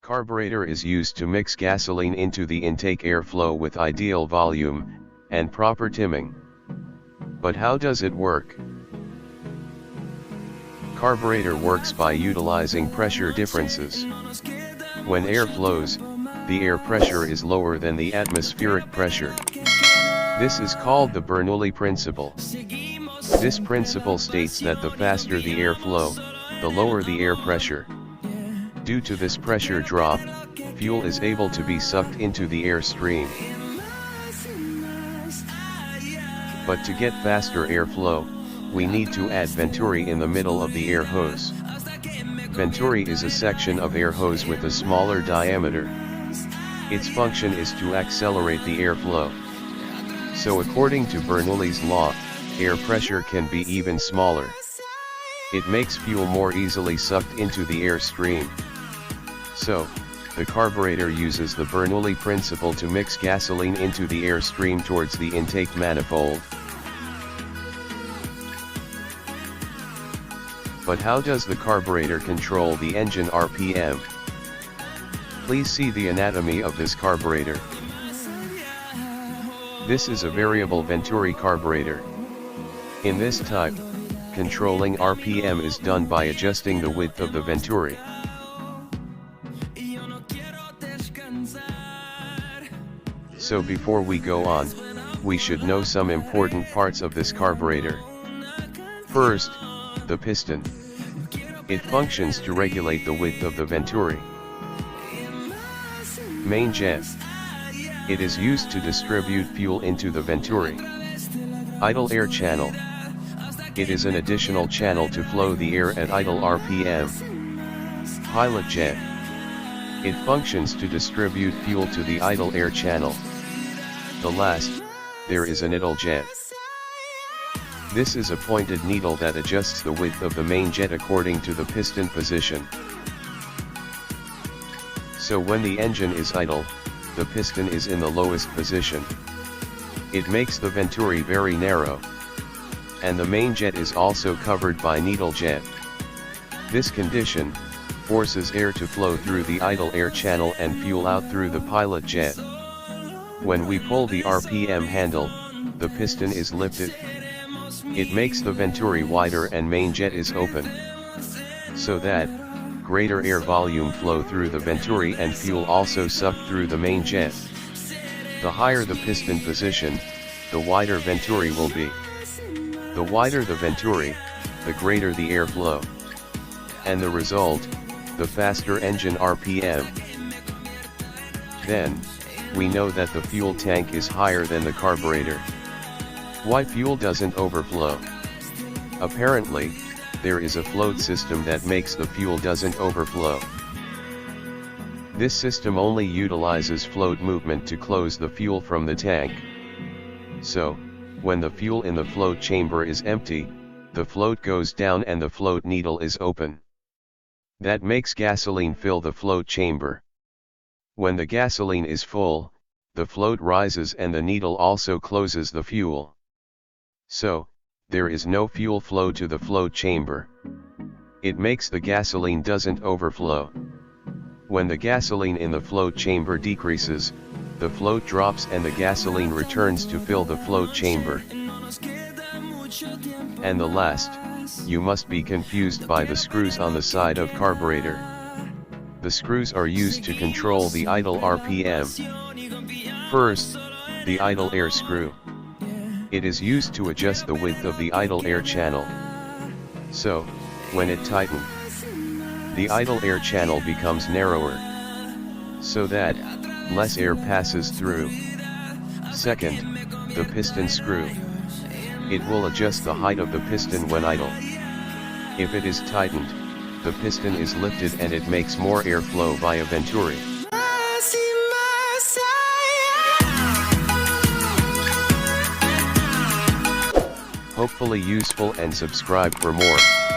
Carburetor is used to mix gasoline into the intake airflow with ideal volume and proper timing. But how does it work? Carburetor works by utilizing pressure differences. When air flows, the air pressure is lower than the atmospheric pressure. This is called the Bernoulli principle. This principle states that the faster the air flow, the lower the air pressure. Due to this pressure drop, fuel is able to be sucked into the air stream. But to get faster airflow, we need to add venturi in the middle of the air hose. Venturi is a section of air hose with a smaller diameter. Its function is to accelerate the airflow. So according to Bernoulli's law, air pressure can be even smaller. It makes fuel more easily sucked into the air stream. So, the carburetor uses the Bernoulli principle to mix gasoline into the air stream towards the intake manifold. But how does the carburetor control the engine RPM? Please see the anatomy of this carburetor. This is a variable venturi carburetor. In this type, controlling RPM is done by adjusting the width of the venturi. So before we go on, we should know some important parts of this carburetor. First, the piston. It functions to regulate the width of the venturi. Main jet. It is used to distribute fuel into the venturi. Idle air channel. It is an additional channel to flow the air at idle RPM. Pilot jet. It functions to distribute fuel to the idle air channel. The last, there is an idle jet. This is a pointed needle that adjusts the width of the main jet according to the piston position. So when the engine is idle, the piston is in the lowest position. It makes the venturi very narrow. And the main jet is also covered by needle jet. This condition forces air to flow through the idle air channel and fuel out through the pilot jet. When we pull the RPM handle, the piston is lifted. It makes the venturi wider and main jet is open. So that, greater air volume flow through the venturi and fuel also sucked through the main jet. The higher the piston position, the wider venturi will be. The wider the venturi, the greater the airflow. And the result, the faster engine RPM. Then, we know that the fuel tank is higher than the carburetor. Why fuel doesn't overflow? Apparently, there is a float system that makes the fuel doesn't overflow. This system only utilizes float movement to close the fuel from the tank. So, when the fuel in the float chamber is empty, the float goes down and the float needle is open. That makes gasoline fill the float chamber. When the gasoline is full, the float rises and the needle also closes the fuel. So, there is no fuel flow to the float chamber. It makes the gasoline doesn't overflow. When the gasoline in the float chamber decreases, the float drops and the gasoline returns to fill the float chamber. And the last, you must be confused by the screws on the side of carburetor. The screws are used to control the idle RPM. First, the idle air screw. It is used to adjust the width of the idle air channel. So, when it tightens, the idle air channel becomes narrower, so that less air passes through. Second, the piston screw. It will adjust the height of the piston when idle. If it is tightened, the piston is lifted and it makes more airflow via venturi. Hopefully useful, and subscribe for more.